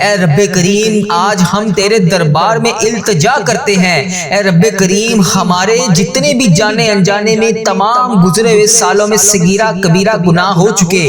اے رب کریم آج ہم تیرے دربار میں التجا کرتے ہیں۔ اے رب کریم ہمارے جتنے بھی جانے انجانے میں تمام گزرے ہوئے سالوں میں صغیرہ کبیرہ گناہ ہو چکے،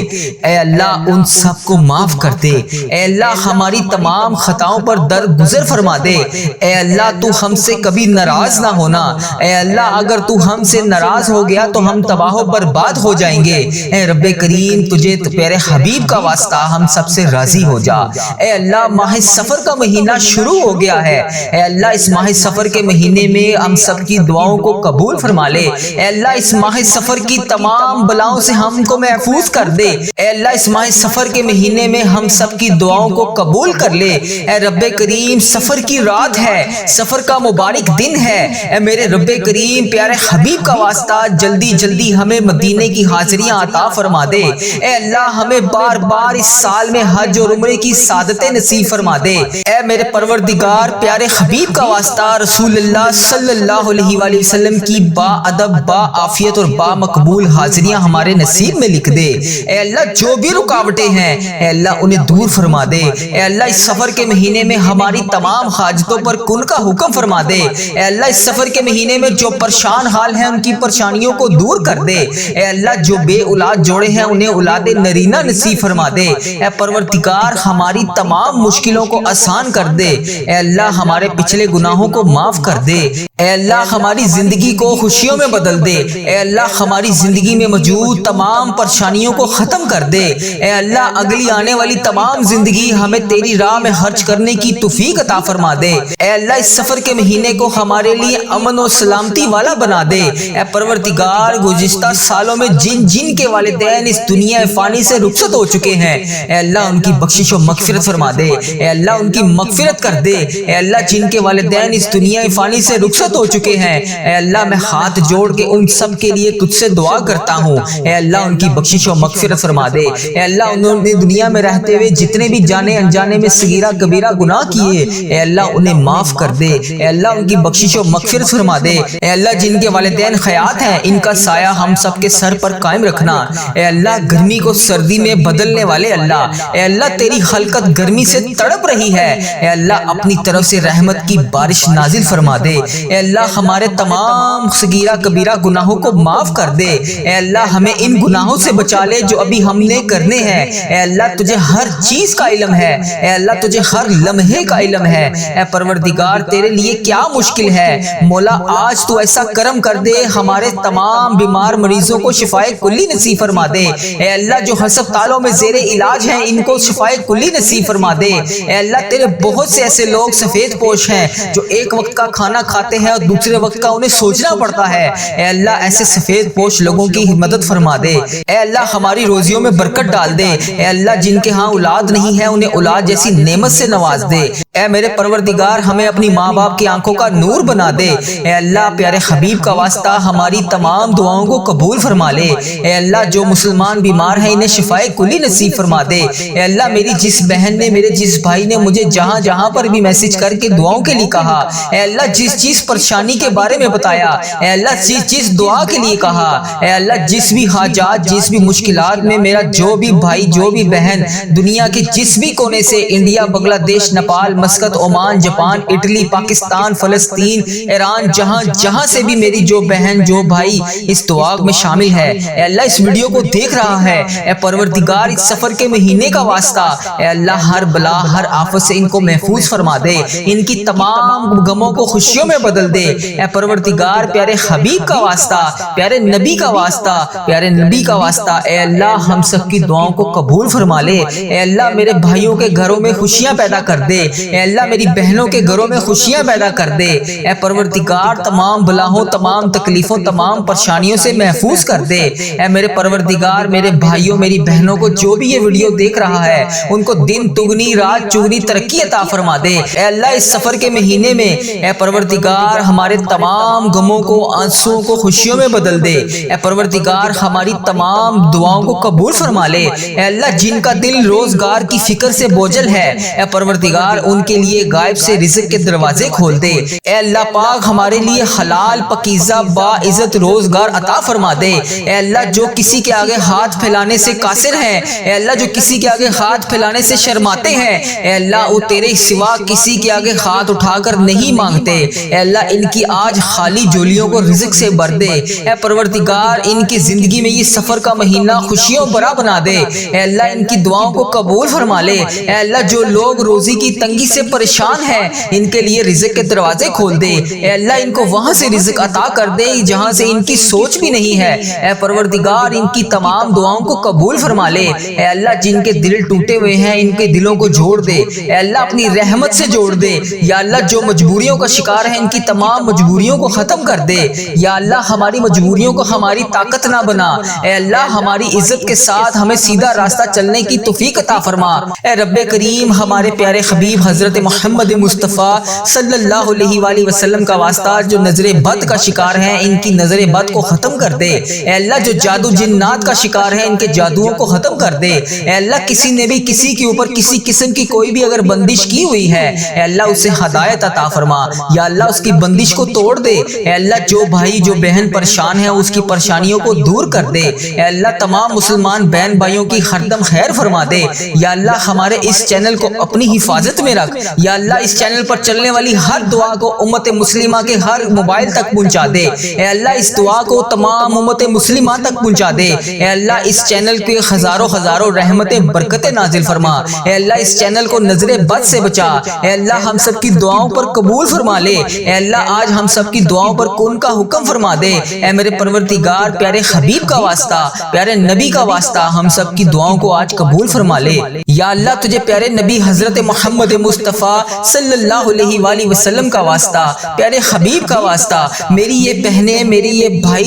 اے اللہ ان سب کو معاف کر دے۔ اے اللہ ہماری تمام خطاؤں پر درگزر فرما دے۔ اے اللہ تو ہم سے کبھی ناراض نہ ہونا۔ اے اللہ اگر تو ہم سے ناراض ہو گیا تو ہم تباہ و برباد ہو جائیں گے۔ اے رب کریم تجھے پیارے حبیب کا واسطہ ہم سب سے راضی ہو جا۔ اے اللہ ماہ سفر کا مہینہ شروع ہو گیا ہے، اے اللہ اس ماہ سفر کے مہینے میں ہم سب کی دعاؤں کو قبول فرما لے۔ اے اللہ اس ماہ سفر کی تمام بلاؤں سے ہم کو محفوظ کر دے۔ اے اللہ اس ماہ سفر کے مہینے میں ہم سب کی دعاؤں کو قبول کر لے۔ اے رب کریم سفر کی رات ہے، سفر کا مبارک دن ہے، اے میرے رب کریم پیارے حبیب کا واسطہ جلدی جلدی ہمیں مدینے کی حاضریاں عطا فرما دے۔ اے اللہ ہمیں بار بار اس سال میں حج اور عمرے کی سعادتیں نصیب فرما دے۔ اے میرے پروردگار پیارے حبیب کا واسطہ رسول اللہ صلی اللہ علیہ وآلہ وسلم کی با ادب با عافیت اور با مقبول حاضریاں ہمارے نصیب میں لکھ دے۔ اے اللہ جو بھی رکاوٹیں ہیں اے اللہ انہیں دور فرما دے۔ اے اللہ اس سفر کے مہینے میں ہماری تمام حاجتوں پر کن کا حکم فرما دے۔ اے اللہ اس سفر کے مہینے میں جو پریشان حال ہیں ان کی پریشانیوں کو دور کر دے۔ اے اللہ جو بے اولاد جوڑے ہیں انہیں اولاد نرینہ نصیب فرما دے۔ اے پروردگار ہماری تمام مشکلوں کو آسان کر دے۔ اے اللہ ہمارے پچھلے گناہوں کو معاف کر دے۔ اے اللہ ہماری زندگی کو خوشیوں میں بدل دے۔ اے اللہ ہماری زندگی میں موجود تمام پریشانیوں کو ختم کر دے۔ اے اللہ اگلی آنے والی تمام زندگی ہمیں تیری راہ میں خرچ کرنے کی توفیق عطا فرما دے۔ اے اللہ اس سفر کے مہینے کو ہمارے لیے امن و سلامتی والا بنا دے۔ اے پروردگار گزشتہ سالوں میں جن جن کے والدین اس دنیا فانی سے رخصت ہو چکے ہیں اے اللہ ان کی بخشش و مغفرت فرما دے۔ اے اللہ ان کی مغفرت کر دے۔ اے اللہ جن کے والدین اس دنیا فانی سے رخصت ہو چکے ہیں اے اللہ میں ہاتھ جوڑ کے ان سب کے لیے تجھ سے دعا کرتا ہوں، اے اللہ ان کی بخشش و مغفرت فرما دے۔ اے اللہ انہوں نے دنیا میں رہتے ہوئے جتنے بھی جانے انجانے میں صغیرہ کبیرہ گناہ کیے اے اللہ انہیں معاف کر دے۔ اے اللہ ان کی بخشش و مغفرت فرما دے۔ اے اللہ جن کے والدین حیات ہیں ان کا سایہ ہم سب کے سر پر قائم رکھنا۔ اے اللہ گرمی کو سردی میں بدلنے والے اللہ، اے اللہ تیری خلقت گرمی سے تڑپ رہی ہے، اے اللہ اپنی طرف سے رحمت کی بارش نازل فرما دے۔ اے اللہ ہمارے تمام صغیرہ کبیرہ گناہوں کو معاف کر دے۔ اے اللہ ہمیں ان گناہوں سے بچا لے جو ابھی ہم نے کرنے ہیں۔ اے اللہ تجھے ہر چیز کا علم ہے، اے اللہ تجھے ہر لمحے کا علم ہے۔ اے پروردگار تیرے لیے کیا مشکل ہے؟ مولا آج تو ایسا کرم کر دے ہمارے تمام بیمار مریضوں کو شفائے کلی نصیب فرما دے۔ اے اللہ جو ہسپتالوں میں زیر علاج ہیں ان کو شفائے کلی نصیب فرما دے۔ اے اللہ تیرے بہت سے ایسے لوگ سفید پوش ہیں جو ایک وقت کا کھانا کھاتے ہیں اور دوسرے وقت کا انہیں سوچنا پڑتا ہے، اے اللہ ایسے سفید پوش لوگوں کی مدد فرما دے۔ اے اللہ ہماری روزیوں میں برکت ڈال دے۔ اے اللہ جن کے ہاں اولاد نہیں ہے انہیں اولاد جیسی نعمت سے نواز دے۔ اے میرے پروردگار ہمیں اپنی ماں باپ کی آنکھوں کا نور بنا دے۔ اے اللہ پیارے حبیب کا واسطہ ہماری تمام دعاؤں کو قبول فرما لے۔ اے اللہ جو مسلمان بیمار ہیں انہیں شفائے کلی نصیب فرما دے۔ اے اللہ میری جس بہن نے میرے جس بھائی نے مجھے جہاں جہاں پر بھی میسج کر کے دعاؤں کے لیے کہا، اے اللہ جس چیز پریشانی کے بارے میں بتایا، اے اللہ جس چیز دعا کے لیے کہا، اے اللہ جس بھی حاجات جس بھی مشکلات میں میرا جو بھی بھائی جو بھی بہن دنیا کے جس بھی کونے سے انڈیا بنگلہ دیش Nepal Muscat Oman Japan Italy Pakistan فلسطین ایران جہاں جہاں سے بھی میری جو بہن جو بھائی اس دعا میں شامل ہے اے اللہ اس ویڈیو کو دیکھ رہا ہے، اے پروردگار اس سفر کے مہینے کا واسطہ اے اللہ ہر بلا ہر آفت سے ان کو محفوظ فرما دے، ان کی تمام غموں کو خوشیوں میں بدل دے۔ اے پروردگار پیارے حبیب کا واسطہ پیارے نبی کا واسطہ پیارے نبی کا واسطہ اے اللہ ہم سب کی دعاؤں کو قبول فرما لے۔ اے اللہ میرے بھائیوں کے گھروں میں خوشیاں پیدا کر دے، اے اللہ میری بہنوں کے گھروں میں خوشیاں پیدا کر دے۔ اے پروردگار تمام بلاؤں تمام تکلیفوں تمام پریشانیوں سے محفوظ کر دے۔ اے میرے پروردگار میرے بھائیوں میری بہنوں کو جو بھی یہ ویڈیو دیکھ رہا ہے ان کو دن تگنی رات چگنی ترقی عطا فرما دے۔ اے اللہ اس سفر کے مہینے میں اے پروردگار ہمارے تمام غموں کو آنسوؤں کو خوشیوں میں بدل دے۔ اے پروردگار ہماری تمام دعاؤں کو قبول فرما لے۔ اے اللہ جن کا دل روزگار کی فکر سے بوجھل ہے اے پروردگار ان ان کے لیے غائب سے رزق کے دروازے کھول دے۔ اے اللہ پاک ہمارے لیے حلال پاکیزہ باعزت روزگار عطا فرما دے۔ اے اللہ جو کسی کے آگے ہاتھ پھیلانے سے قاصر ہیں، اے اللہ جو کسی کے آگے ہاتھ پھیلانے سے شرماتے ہیں، اے اللہ وہ تیرے سوا کسی کے آگے ہاتھ اٹھا کر نہیں مانگتے۔ اے اللہ ان کی آج خالی جولیوں کو رزق سے بھر دے۔ اے پروردگار ان کی زندگی میں یہ سفر کا مہینہ خوشیوں بھرا بنا دے۔ اے اللہ ان کی دعاؤں کو قبول فرما لے۔ اے اللہ جو لوگ روزی کی تنگی سے پریشان ہیں ان کے لیے رزق کے دروازے کھول دے۔ اے اللہ ان کو وہاں سے رزق عطا کر دے جہاں سے ان کی سوچ بھی نہیں ہے۔ اے پروردگار ان کی تمام دعاؤں کو قبول فرما لے۔ اے اللہ جن کے دل ٹوٹے ہوئے ہیں ان کے دلوں کو جوڑ دے۔ اے اللہ اپنی رحمت سے جوڑ دے۔ یا اللہ جو مجبوریوں کا شکار ہیں ان کی تمام مجبوریوں کو ختم کر دے۔ یا اللہ ہماری مجبوریوں کو ہماری طاقت نہ بنا۔ اے اللہ ہماری عزت کے ساتھ ہمیں سیدھا راستہ چلنے کی توفیق عطا فرما۔ اے رب کریم ہمارے پیارے حبیب حضرت محمد مصطفیٰ صلی اللہ علیہ وآلہ وسلم کا واسطہ جو نظر بد کا شکار ہیں ان کی نظر بد کو ختم کر دے۔ اے اللہ جو جادو جنات کا شکار ہیں ان کے جادوؤں کو ختم کر دے۔ اے اللہ کسی نے بھی کسی کے اوپر کسی قسم کی کوئی بھی اگر بندش کی ہوئی ہے، اے اللہ اسے ہدایت عطا فرما۔ یا اللہ اس کی بندش کو توڑ دے۔ اے اللہ جو بھائی جو بہن پریشان ہے اس کی پریشانیوں کو دور کر دے۔ اے اللہ تمام مسلمان بہن بھائیوں کی ہر دم خیر فرما دے۔ یا اللہ ہمارے اس چینل کو اپنی حفاظت میں رکھ۔ یا اللہ اس چینل پر چلنے والی ہر دعا کو امت مسلمہ کے ہر موبائل تک پہنچا دے۔ اے اللہ اس دعا کو تمام امت مسلمہ تک پہنچا دے۔ اے اللہ اس چینل پہ ہزاروں رحمتیں برکتیں نازل فرما۔ اے اللہ اس چینل کو نظر بد سے بچا۔ اے اللہ ہم سب کی دعاؤں پر قبول فرما لے۔ اے اللہ آج ہم سب کی دعاؤں پر کن کا حکم فرما دے۔ اے میرے پروردگار پیارے حبیب کا واسطہ، پیارے نبی کا واسطہ ہم سب کی دعاؤں کو آج قبول فرما لے۔ یا اللہ تجھے پیارے نبی حضرت محمد مصطفیٰ صلی اللہ علیہ وآلہ وسلم کا واسطہ، پیارے حبیب کا واسطہ، میری یہ بہنیں میرے یہ بھائی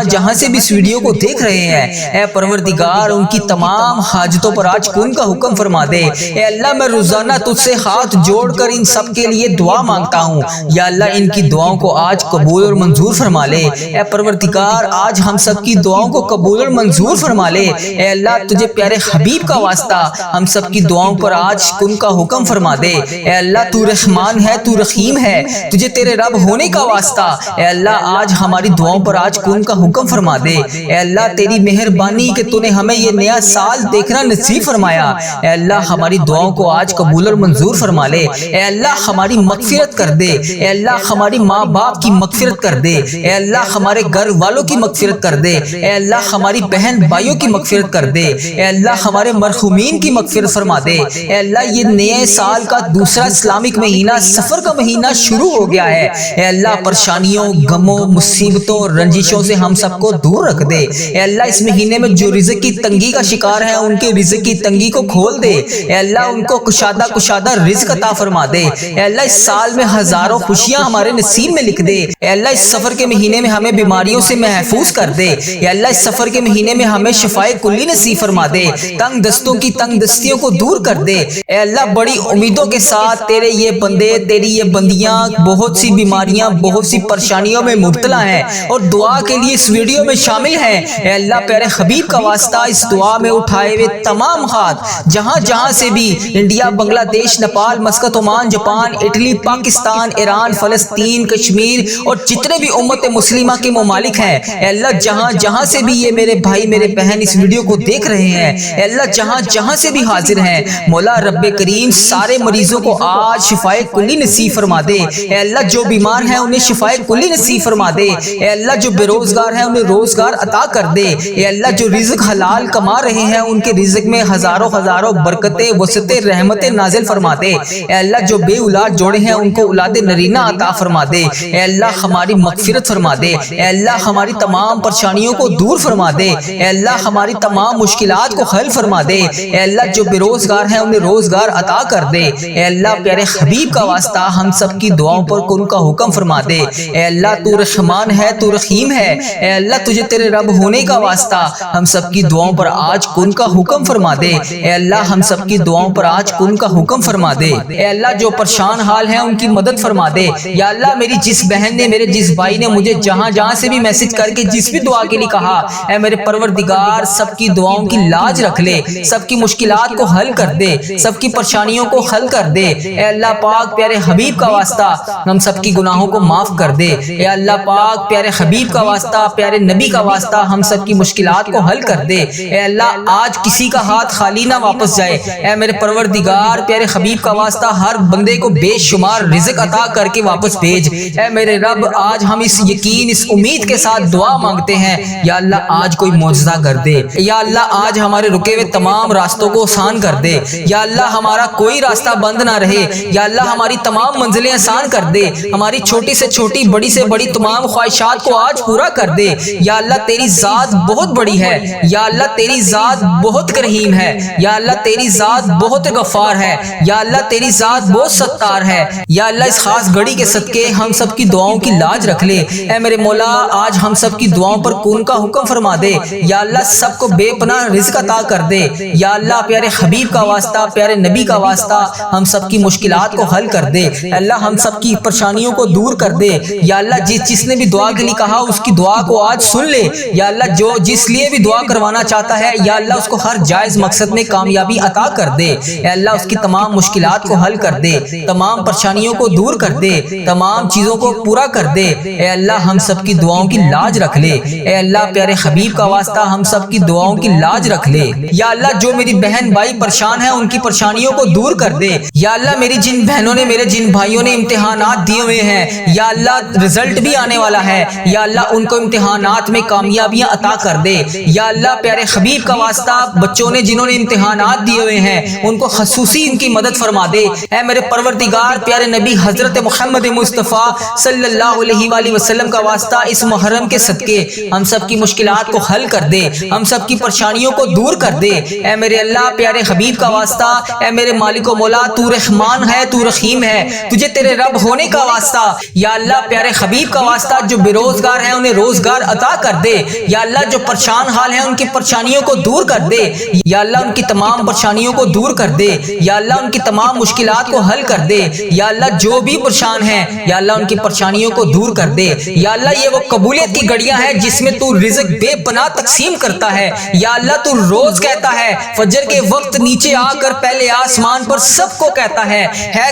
جہاں سے بھی اس ویڈیو کو دیکھ رہے ہیں، اے پروردگار ان کی تمام حاجتوں پر آج کن کا حکم فرما دے۔ اے اللہ میں روزانہ تجھ سے ہاتھ جوڑ کر ان سب کے لیے دعا مانگتا ہوں۔ یا اللہ ان کی دعاؤں کو آج قبول اور منظور فرما لے۔ اے پروردگار آج ہم سب کی دعاؤں کو قبول اور منظور فرما لے۔ اے اللہ تجھے پیارے حبیب کا واسطہ ہم سب کی دعاؤں پر آج کن کا حکم فرما دے۔ اے اللہ تو رحمان ہے، تو رحیم ہے، تجھے تیرے رب ہونے کا واسطہ اے اللہ آج ہماری دعاؤں پر آج کن کا حکم فرما دے۔ اے اللہ تیری مہربانی کہ تو نے ہمیں یہ نیا سال دیکھنا نصیب فرمایا۔ اے اللہ ہماری دعاؤں کو آج قبول اور منظور فرما لے۔ اے اللہ ہماری مغفرت کر دے۔ اے اللہ ہماری ماں باپ کی مغفرت کر دے۔ اے اللہ ہمارے گھر والوں کی مغفرت کر دے۔ اے اللہ ہماری بہن بھائیوں کی مغفرت کر دے۔ اے اللہ ہمارے مرحومین کی مغفرت فرما دے۔ اے اللہ یہ نئے سال کا دوسرا اسلامک مہینہ سفر کا مہینہ شروع ہو گیا ہے۔ اے اللہ پریشانیوں غموں مصیبتوں رنجشوں سے ہم سب کو دور رکھ دے۔ اے اللہ اس مہینے میں جو رزق کی تنگی کا شکار ہیں ان کے رزق کی تنگی کو کھول دے۔ اے اللہ ان کو کشادہ رزق عطا فرما دے۔ اے اللہ اس سال میں ہزاروں خوشیاں ہمارے نصیب میں لکھ دے۔ اے اللہ اس سفر کے مہینے میں ہمیں بیماریوں سے محفوظ کر دے۔ اے اللہ اس سفر کے مہینے میں ہمیں شفائے کلی نصیب فرما دے۔ تنگ دستوں کی تنگ دستیوں کو دور کر دے۔ اے اللہ بڑی امیدوں کے ساتھ تیرے یہ بندے تیری یہ بندیاں بہت سی بیماریاں بہت سی پریشانیوں میں مبتلا ہیں اور دعا کے لیے اس ویڈیو میں شامل ہیں۔ اے اللہ پیارے حبیب کا واسطہ اس دعا میں اٹھائے ہوئے تمام ہاتھ جہاں سے بھی انڈیا بنگلہ دیش Nepal Muscat Oman Japan Italy Pakistan Iran فلسطین کشمیر اور جتنے بھی امت مسلمہ کے ممالک ہیں، اے اللہ جہاں سے بھی یہ میرے بھائی میرے بہن اس ویڈیو کو دیکھ رہے ہیں، اے اللہ جہاں سے بھی حاضر ہیں، مولا رب کریم سارے مریضوں کو آج شفائے کلی نصیب فرما دے۔ اے اللہ جو بیمار ہیں انہیں شفائے کلی نصیب فرما دے۔ اے اللہ جو بے روزگار ہیں انہیں روزگار عطا کر دے۔ اے اللہ جو رزق حلال کما رہے ہیں ان کے رزق میں ہزاروں برکتیں وسعتیں رحمتیں نازل فرما دے۔ اے اللہ جو بے اولاد جوڑے ہیں ان کو اولاد نرینہ عطا فرما دے۔ اے اللہ ہماری مغفرت فرما دے۔ اے اللہ ہماری تمام پریشانیوں کو دور فرما دے۔ اے اللہ ہماری تمام مشکلات کو حل فرما دے۔ اے اللہ جو بے روزگار ہیں انہیں روزگار عطا کر دے۔ اے اللہ پیارے حبیب کا واسطہ ہم سب کی دعاؤں پر کن کا حکم فرما دے۔ اے اللہ تو رحمان ہے، تو رحیم ہے، اے اللہ تجھے تیرے رب ہونے کا واسطہ ہم سب کی دعاؤں پر آج کن کا حکم فرما دے۔ اے اللہ ہم سب کی دعاؤں پر آج کن کا حکم فرما دے۔ اے اللہ جو پریشان حال ہیں ان کی مدد فرما دے۔ یا اللہ میری جس بہن نے میرے جس بھائی نے مجھے جہاں سے بھی میسج کر کے جس بھی دعا کے لیے کہا، اے میرے پروردگار سب کی دعاؤں کی لاج رکھ لے، سب کی مشکلات کو حل کر دے، سب کی پریشانیوں کو حل کر کر دے۔ اے اللہ پاک پیارے حبیب کا واسطہ ہم سب کی گناہوں کو معاف کر دے۔ اے اللہ پاک پیارے حبیب کا واسطہ، پیارے نبی کا واسطہ ہم سب کی مشکلات کو حل کر دے۔ اے اللہ آج کسی کا ہاتھ خالی نہ واپس جائے۔ اے میرے پروردگار پیارے حبیب کا واسطہ ہر بندے کو بے شمار رزق عطا کر کے واپس بھیج۔ اے میرے رب آج ہم اس یقین اس امید کے ساتھ دعا مانگتے ہیں، یا اللہ آج کوئی معجزہ کر دے، یا اللہ آج ہمارے رکے ہوئے تمام راستوں کو آسان کر دے، یا اللہ ہمارا کوئی راستہ بند نہ رہے، یا اللہ ہماری تمام منزلیں آسان کر دے، ہماری چھوٹی سے چھوٹی بڑی سے بڑی تمام خواہشات کو آج پورا کر دے۔ یا اللہ تیری ذات بہت بڑی ہے، یا اللہ تیری ذات بہت کریم ہے، یا اللہ تیری ذات بہت غفار ہے، یا اللہ تیری ذات بہت ستار ہے۔ یا اللہ اس خاص گھڑی کے صدقے ہم سب کی دعاؤں کی لاج رکھ لے۔ اے میرے مولا آج ہم سب کی دعاؤں پر کون کا حکم فرما دے، یا اللہ سب کو بے پناہ رزق عطا کر دے۔ یا اللہ پیارے حبیب کا واسطہ، پیارے نبی کا واسطہ ہم سب کی مشکلات کو حل کر دے۔ اللہ ہم سب کی پریشانیوں کو دور کر دے۔ یا اللہ جس نے بھی دعا کے لیے کہا اس کی دعا کو آج سن لے۔ یا اللہ جو جس لیے بھی دعا کروانا چاہتا ہے، یا اللہ اس کو ہر جائز مقصد میں کامیابی عطا کر دے۔ اے اللہ اس کی تمام مشکلات کو حل کر دے، تمام پریشانیوں کو دور کر دے، تمام چیزوں کو پورا کر دے۔ اے اللہ ہم سب کی دعاؤں کی لاج رکھ لے۔ اے اللہ پیارے حبیب کا واسطہ ہم سب کی دعاؤں کی لاج رکھ لے۔ یا اللہ جو میری بہن بھائی پریشان ہیں ان کی پریشانیوں کو دور کر دے۔ یا اللہ میری جن بہنوں نے، میرے جن بھائیوں نے امتحانات دیے ہوئے ہیں، یا اللہ رزلٹ بھی آنے والا ہے، یا اللہ ان کو امتحانات میں کامیابیاں عطا کر دے۔ یا اللہ پیارے حبیب کا واسطہ بچوں نے جنہوں نے امتحانات دیے ہوئے ہیں ان کو خصوصی ان کی مدد فرما دے۔ اے میرے پروردگار پیارے نبی حضرت محمد مصطفیٰ صلی اللہ علیہ وآلہ وسلم کا واسطہ اس محرم کے صدقے ہم سب کی مشکلات کو حل کر دے، ہم سب کی پریشانیوں کو دور کر دے۔ اے میرے اللہ پیارے حبیب کا واسطہ، اے میرے مالک و مولا تو رحمان ہے، تو رحیم ہے، تجھے تیرے رب ہونے کا واسطہ، یا اللہ پیارے حبیب کا واسطہ جو بے روزگار ہیں انہیں روزگار عطا کر دے۔ یا اللہ جو پریشان حال ہیں ان کی پریشانیوں کو دور کر دے، یا اللہ ان کی تمام پریشانیوں کو دور کر دے، یا اللہ ان کی تمام مشکلات کو حل کر دے۔ یا اللہ جو بھی پریشان ہیں یا اللہ ان کی پریشانیوں کو دور کر دے۔ یا اللہ یہ وہ قبولیت کی گھڑیاں ہیں جس میں تو رزق بے پناہ تقسیم کرتا ہے۔ یا اللہ تو روز کہتا ہے فجر کے وقت نیچے آ کر پہلے آسمان پر سب کو کہتا ہے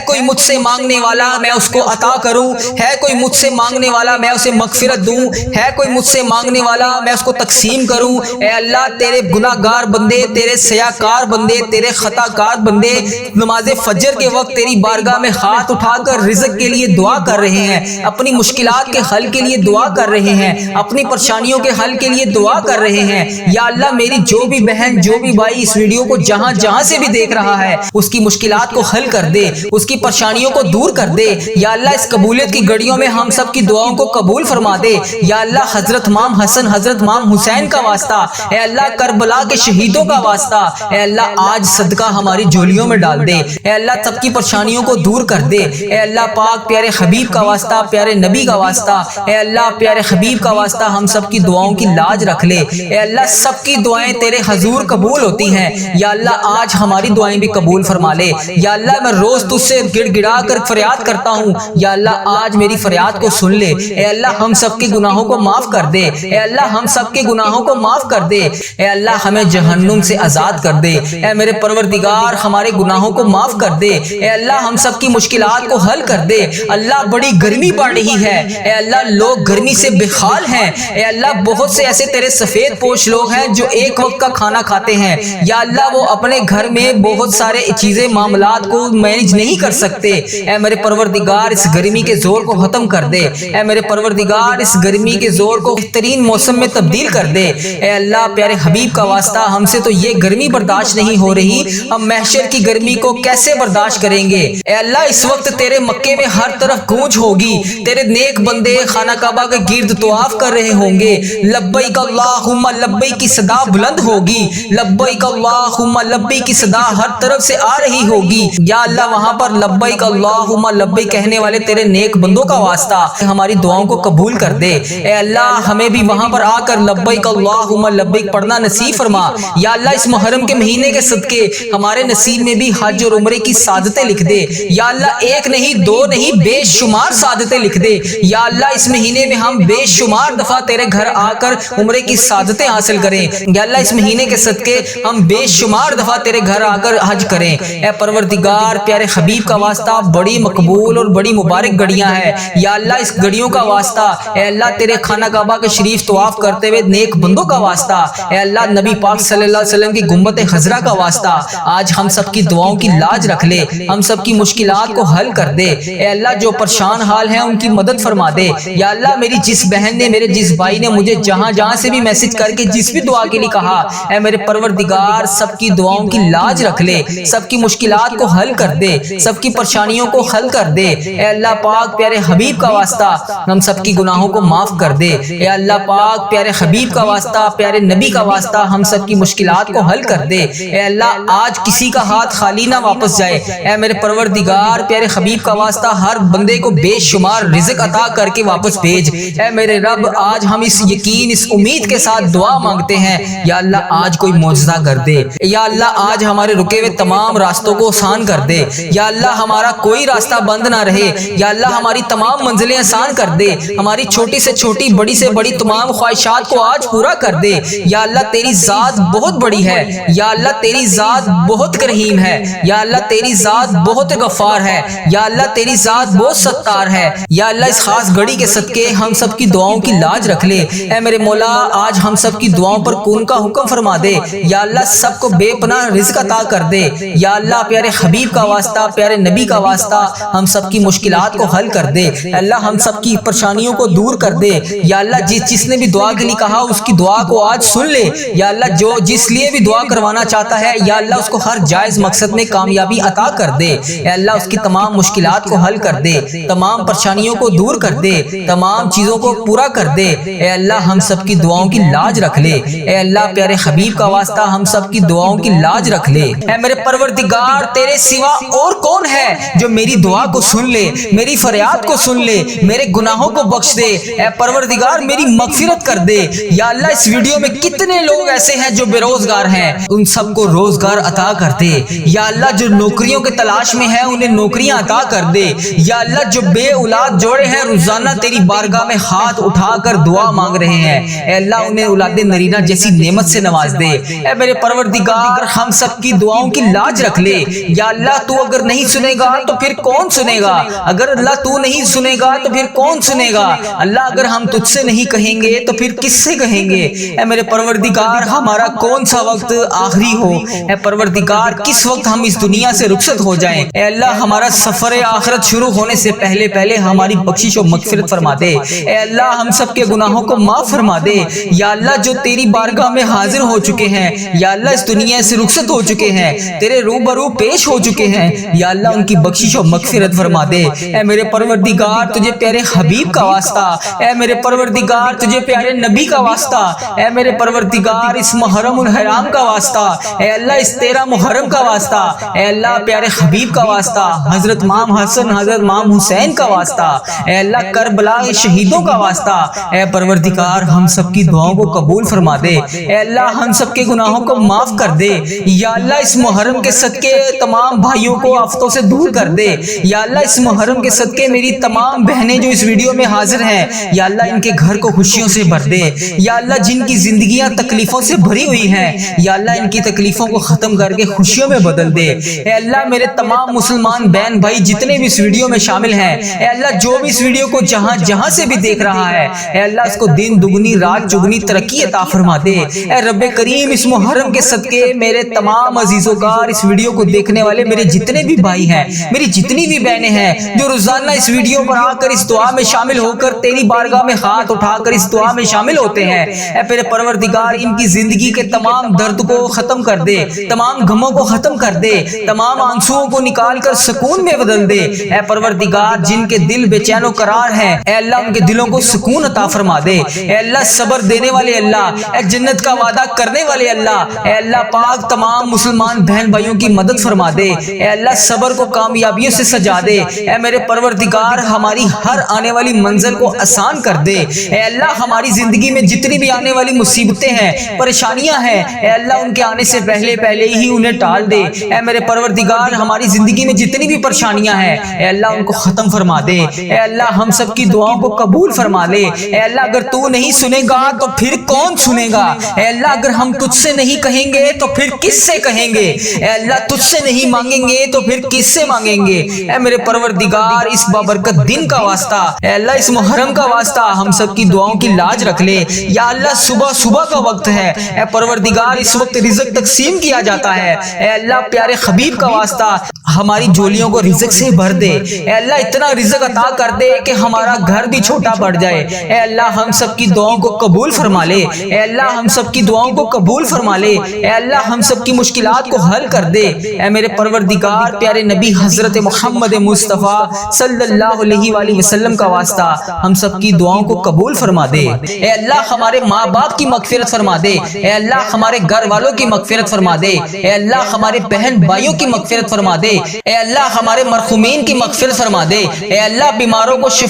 کوئی مجھ سے مانگنے والا میں اس کو عطا کروں، ہے کوئی مجھ سے مانگنے والا میں اسے مغفرت دوں، ہے کوئی مجھ سے مانگنے والا میں اس کو تقسیم کروں۔ اے اللہ تیرے گناہ گار بندے، تیرے سیاکار بندے، تیرے خطا کار بندے نماز فجر کے وقت تیری بارگاہ میں ہاتھ اٹھا کر رزق کے لیے دعا کر رہے ہیں، اپنی مشکلات کے حل کے لیے دعا کر رہے ہیں، اپنی پریشانیوں کے حل کے لیے دعا کر رہے ہیں۔ یا اللہ میری جو بھی بہن جو بھی بھائی اس ویڈیو کو جہاں جہاں سے بھی دیکھ رہا ہے اس کی مشکلات کو حل کر دے، اس کی پریشانیوں کو دور کر دے۔ یا اللہ اس قبولیت کی گھڑیوں میں ہم سب کی دعاؤں کو قبول فرما دے۔ یا اللہ حضرت امام حسن حضرت امام حسین کا واسطہ، اے اللہ کربلا کے شہیدوں کا واسطہ، اے اللہ آج صدقہ ہماری جھولیوں میں ڈال دے۔ اے اللہ سب کی پریشانیوں کو دور کر دے۔ اے اللہ پاک پیارے حبیب کا واسطہ، پیارے نبی کا واسطہ، اے اللہ پیارے حبیب کا واسطہ ہم سب کی دعاؤں کی لاج رکھ لے۔ اے اللہ سب کی دعائیں تیرے حضور قبول ہوتی ہیں، یا اللہ آج ہماری دعائیں بھی قبول فرما لے۔ یا اللہ میں روز تجھ سے گڑ گڑا کر فریاد کرتا ہوں، یا اللہ آج میری فریاد کو سن لے۔ اے اللہ ہم سب کے گناہوں کو معاف کر دے، اے اللہ ہم سب کے گناہوں کو معاف کر دے، اے اللہ ہمیں جہنم سے آزاد کر دے۔ اے میرے پروردگار ہمارے گناہوں کو معاف کر دے، اے اللہ ہم سب کی مشکلات کو حل کر دے۔ اللہ بڑی گرمی پڑ رہی ہے، اے اللہ لوگ گرمی سے بے حال ہیں، اے اللہ بہت سے ایسے تیرے سفید پوش لوگ ہیں جو ایک وقت کا کھانا کھاتے ہیں، یا اللہ وہ اپنے گھر میں بہت سارے چیزیں معاملات کو مینج نہیں کر سکتے۔ اے میرے پروردگار اس گرمی کے زور کو ختم کر دے، اے میرے پروردگار اس گرمی کے زور کو بہترین موسم میں تبدیل کر دے۔ اے اللہ پیارے حبیب کا واسطہ ہم سے تو یہ گرمی برداشت نہیں ہو رہی، ہم محشر کی گرمی کو کیسے برداشت کریں گے؟ اے اللہ اس وقت تیرے مکے میں ہر طرف گونج ہوگی، تیرے نیک بندے خانہ کعبہ کے گرد طواف کر رہے ہوں گے، لبیک اللہم لبیک کی صدا بلند ہوگی، لبیک اللہم لبیک کی صدا ہر طرف سے آ رہی ہوگی۔ یا اللہ وہاں پر لبیک اللہم لبیک کہنے والے تیرے نیک بندوں کا واسطہ ہماری دعاؤں کو قبول کر دے۔ اے اللہ ہمیں بھی وہاں پر آ کر لبیک اللہم لبیک پڑھنا نصیب فرما۔ یا اللہ اس محرم کے مہینے کے صدقے ہمارے نصیب میں بھی حج اور عمرے کی سعادتیں لکھ دے۔ یا اللہ ایک نہیں دو نہیں بے شمار سعادتیں لکھ دے۔ یا اللہ اس مہینے میں ہم بے شمار دفعہ تیرے گھر آ کر عمرے کی سعادتیں حاصل کریں۔ یا اللہ اس مہینے کے صدقے ہم بے شمار دفعہ تیرے گھر آ کر حج کریں۔ اے پروردگار پروردگار پیارے حبیب کا واسطہ بڑی مقبول اور بڑی مبارک گھڑیاں ہیں یا اللہ، اس گھڑیوں کا واسطہ اے اللہ تیرے خانہ کعبہ کے شریف طواف کرتے ہوئے نیک بندوں کا واسطہ اے اللہ، نبی پاک صلی اللہ علیہ وسلم کی گنبد خضرا کا واسطہ آج ہم سب کی دعاؤں کی لاج رکھ لے، ہم سب کی مشکلات کو حل کر دے اے اللہ، جو پریشان حال ہیں ان کی مدد فرما دے یا اللہ، میری جس بہن نے، میرے جس بھائی نے مجھے جہاں جہاں سے بھی میسج کر کے جس بھی دعا کے لیے کہا، اے میرے پروردگار سب کی دعاؤں کی لاج رکھ لے، سب کی مشکلات کو حل کر دے، سب کی پریشانیوں کو حل کر دے اے اللہ پاک پیارے حبیب کا واسطہ ہم سب کی گناہوں کو معاف کر دے اے اللہ پاک پیارے حبیب کا واسطہ، پیارے نبی کا واسطہ ہم سب کی مشکلات کو حل کر دے اے اللہ، آج کسی کا ہاتھ خالی نہ واپس جائے اے میرے پروردگار پیارے حبیب کا واسطہ، ہر بندے کو بے شمار رزق عطا کر کے واپس بھیج اے میرے رب، آج ہم اس یقین، اس امید کے ساتھ دعا مانگتے ہیں یا اللہ، آج کوئی معجزہ کر دے یا اللہ، آج ہمارے رکے ہوئے تمام راستوں کو آسان کر دے یا اللہ، ہمارا کوئی راستہ بند نہ رہے یا اللہ، ہماری تمام منزلیں آسان کر دے، ہماری چھوٹی سے چھوٹی، بڑی سے بڑی تمام خواہشات کو آج پورا کر دے یا اللہ، تیری ذات بہت بڑی ہے یا اللہ، تیری ذات بہت کریم ہے یا اللہ، تیری ذات بہت غفار ہے یا اللہ، تیری ذات بہت ستار ہے یا اللہ، اس خاص گھڑی کے صدقے ہم سب کی دعاؤں کی لاج رکھ لے اے میرے مولا، آج ہم سب کی دعاؤں پر کون کا حکم فرما دے یا اللہ، سب کو بے پناہ رزق عطا کر دے یا اللہ، پیارے حبیب کا واسطہ، پیارے نبی کا واسطہ ہم سب کی مشکلات کو حل کر دے اللہ، ہم سب کی پریشانیوں کو دور کر دے یا اللہ، جس نے بھی دعا کے لیے کہا اس کی دعا کو آج سن لے یا اللہ، جو جس لیے بھی دعا کروانا چاہتا ہے یا اللہ، اس کو ہر جائز مقصد میں کامیابی عطا کر دے اے اللہ، اس کی تمام مشکلات کو حل کر دے، تمام پریشانیوں کو دور کر دے، تمام چیزوں کو پورا کر دے اے اللہ، ہم سب کی دعاؤں کی لاج رکھ لے اے اللہ، پیارے حبیب کا واسطہ ہم سب کی دعاؤں کی لاج رکھ لے اے میرے پروردگار، تیرے سوا اور کون ہے جو میری دعا کو سن لے، میری فریاد کو سن لے، میرے گناہوں کو بخش دے اے پروردگار، میری مغفرت کر دے یا اللہ، اس ویڈیو میں کتنے لوگ ایسے ہیں جو بے روزگار ہیں، ان سب کو روزگار عطا کر دے یا اللہ، جو نوکریوں کے تلاش میں ہیں انہیں نوکریاں عطا کر دے یا اللہ، جو بے اولاد جوڑے ہیں روزانہ تیری بارگاہ میں ہاتھ اٹھا کر دعا مانگ رہے ہیں اے اللہ، انہیں اولاد نرینہ جیسی نعمت سے نواز دے اے میرے پروردگار، ہم سب کی دعاؤں کی لاج رکھ لے یا اللہ، تو اگر نہیں سنے گا تو پھر کون سنے گا، اگر اللہ تو نہیں سنے گا تو پھر کون سنے گا اللہ، اگر ہم تجھ سے نہیں کہیں گے تو پھر کس سے کہیں گے اے میرے پروردگار، ہمارا کون سا وقت آخری ہو اے پروردگار، کس وقت ہم اس دنیا سے رخصت ہو جائیں اے اللہ، ہمارا سفر آخرت شروع ہونے سے پہلے پہلے ہماری بخشش و مغفرت فرما دے اے اللہ، ہم سب کے گناہوں کو معاف فرما دے یا اللہ، جو تیری بارگاہ میں حاضر ہو چکے ہیں یا اللہ، اس دنیا سے رخصت ہو چکے ہیں، تیرے روبرو پیش ہو چکے ہیں یا اللہ، ان کی بخشش و مغفرت فرما دے اے میرے پروردگار، تجھے پیارے حبیب کا واسطہ اے میرے پروردگار، تجھے پیارے نبی کا واسطہ اے میرے پروردگار، اس محرم الحرام کا واسطہ اے اللہ، اس 13 محرم کا واسطہ اے اللہ، پیارے حبیب کا واسطہ، حضرت امام حسن، حضرت امام حسین کا واسطہ اے اللہ، کربلا کے شہیدوں کا واسطہ اے پروردگار، ہم سب کی دعاؤں کو قبول فرما دے اے اللہ، ہم سب کے گناہوں کو معاف کر دے یا اللہ، اس محرم کے صدقے تمام بھائیوں کو آفتوں سے دور کر دے یا اللہ، اس محرم کے صدقے میری تمام بہنیں جو اس ویڈیو میں حاضر ہیں یا اللہ، ان کے گھر کو خوشیوں سے بھر دے یا اللہ، جن کی زندگیاں تکلیفوں سے بھری ہوئی ہیں یا اللہ، ان کی تکلیفوں کو ختم کر کے خوشیوں میں بدل دے اے اللہ، میرے تمام مسلمان بہن بھائی جتنے بھی اس ویڈیو میں شامل ہیں اے اللہ، جو بھی اس ویڈیو کو جہاں جہاں سے بھی دیکھ رہا ہے اے اللہ، اس کو دن دگنی رات چگنی ترقی عطا فرما دے اے رب کریم، اس محرم کے صدقے میرے تمام عزیزوں کا، اس ویڈیو کو دیکھنے والے میرے جتنے بھی بھائی ہیں، میری جتنی بھی بہنیں ہیں جو روزانہ اس ویڈیو پر آ کر اس دعا میں شامل ہو کر تیری بارگاہ میں ہاتھ اٹھا کر اس دعا میں شامل ہوتے ہیں اے میرے پروردگار، ان کی زندگی کے تمام درد کو ختم کر دے، تمام غموں کو ختم کر دے، تمام آنسوؤں کو نکال کر سکون میں بدل دے اے پروردگار، جن کے دل بے چین و قرار ہیں اے اللہ، ان کے دلوں کو سکون عطا فرما دے اے اللہ، صبر دینے والے اللہ، اے جنت کا وعدہ کرنے والے اللہ، اے اللہ پاک، تمام مسلمان بہن بھائیوں کی مدد فرما دے اے اللہ، صبر کو کامیابیوں سے سجا دے اے میرے پروردگار، ہماری ہر آنے والی منزل کو آسان کر دے اے اللہ، ہماری زندگی میں جتنی بھی آنے والی مصیبتیں ہیں، پریشانیاں ہیں اے اللہ، ان کے آنے سے پہلے پہلے ہی انہیں ٹال دے اے میرے پروردگار، ہماری زندگی میں جتنی بھی پریشانیاں ہیں اے اللہ، ان کو ختم فرما دے اے اللہ، ہم سب کی دعاؤں کو قبول فرما لے اے اللہ، اگر تو نہیں سنے گا تو پھر کون سنے گا اے اللہ، اگر ہم تجھ سے نہیں کہیں گے تو پھر کس سے کہیں گے اے اللہ، تجھ سے نہیں مانگیں گے تو پھر کس سے مانگیں گے؟ اے میرے پروردگار اس بابرکت دن کا واسطہ، اے اللہ اس محرم کا واسطہ ہم سب کی دعاؤں کی لاج رکھ لے۔ یا اللہ صبح کا وقت ہے، اے پروردگار اس وقت رزق تقسیم کیا جاتا ہے، اے اللہ پیارے حبیب کا واسطہ ہماری جولیوں کو رزق سے بھر دے۔ اے اللہ اتنا رزق عطا کر دے کہ ہمارا گھر بھی چھوٹا پڑ جائے۔ اے اللہ ہم سب کی دعاؤں کو قبول فرما لے، اے اللہ ہم سب کی دعاؤں کو قبول فرما لے، اے اللہ ہم سب کی مشکلات کو حل کر دے۔ اے میرے پروردگار پیارے نبی حضرت محمد مصطفیٰ صلی اللہ علیہ وآلہ وسلم کا واسطہ ہم سب کی دعاؤں کو قبول فرما دے۔ اے اللہ ہمارے ماں باپ کی مغفرت فرما دے، اے اللہ ہمارے گھر والوں کی مغفرت فرما دے، اے اللہ ہمارے بہن بھائیوں کی مغفرت فرما دے، اے اللہ ہمارے مرحومین کی مغفرت فرما دے، اے اللہ بیماروں کو شفا